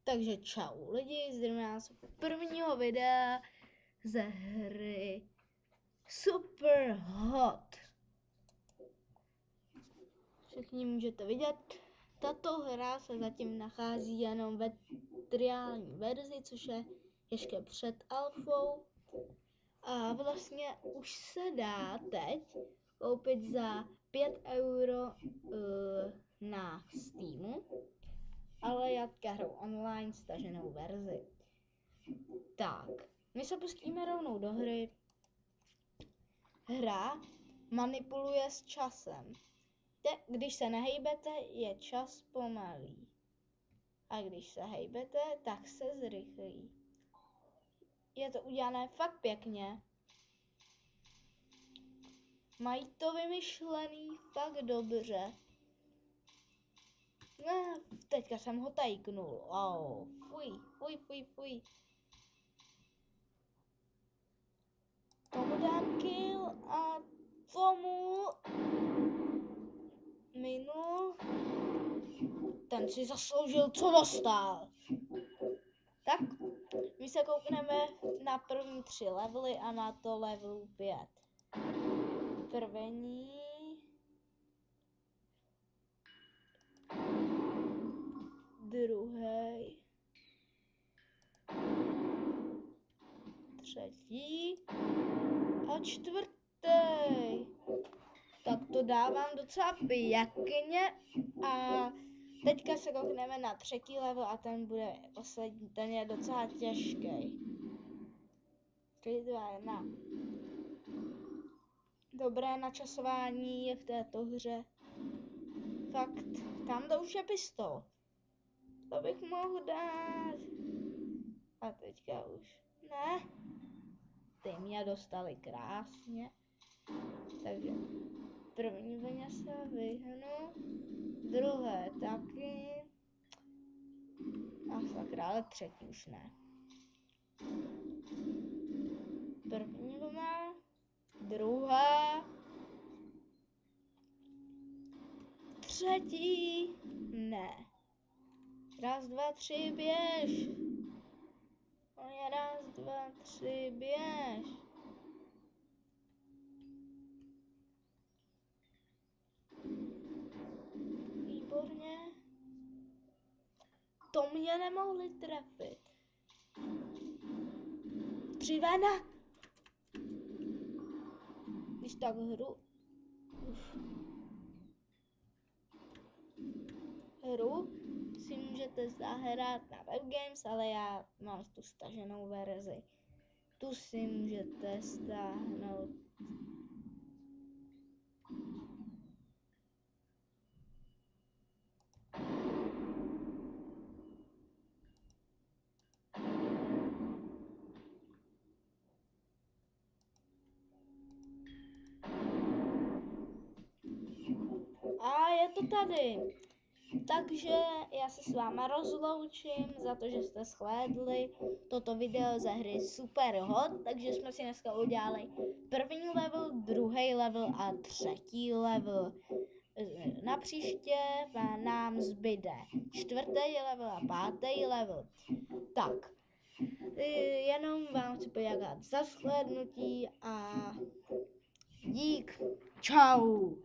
Takže čau lidi, zdravím nás u prvního videa ze hry Super Hot. Všichni můžete vidět, tato hra se zatím nachází jenom ve triální verzi, což je ještě před alfou. A vlastně už se dá teď koupit za 5 euro na Steamu, ale já hraju online staženou verzi. Tak, my se pustíme rovnou do hry. Hra manipuluje s časem. Když se nehejbete, je čas pomalý. A když se hejbete, tak se zrychlí. Je to udělané fakt pěkně. Mají to vymyšlený fakt dobře. No, teďka jsem ho tajknul. Oh, fuj. Tomu dám kill a tomu minul. Ten si zasloužil, co dostal. Tak, my se koukneme na první 3 levely a na to level 5. První. Druhý. Třetí. A 4. Tak to dávám docela pěkně. A teďka se koukneme na 3. level a ten bude poslední, ten je docela těžký. 3, 2, 1. Dobré načasování je v této hře. Fakt, tam to už je pistol. To bych mohl dát. A teďka už ne. Ty mě dostali krásně. Takže první vlně se vyhnu. Druhé taky. A sakra, ale třetí už ne. První vlna. Druhá. Třetí. Ne. 1, 2, 3, běž. On je 1, 2, 3, běž. Výborně. To mě nemohli trefit. 3, 2, 1. Když tak hru si můžete zahrát na webgames, ale já mám tu staženou verzi. Tu si můžete stáhnout. A je to tady. Takže já se s váma rozloučím za to, že jste shlédli toto video ze hry Super Hot. Takže jsme si dneska udělali první level, druhý level a 3. level. Na příště nám zbyde 4. level a 5. level. Tak, jenom vám chci poděkovat za shlédnutí a dík. Čau.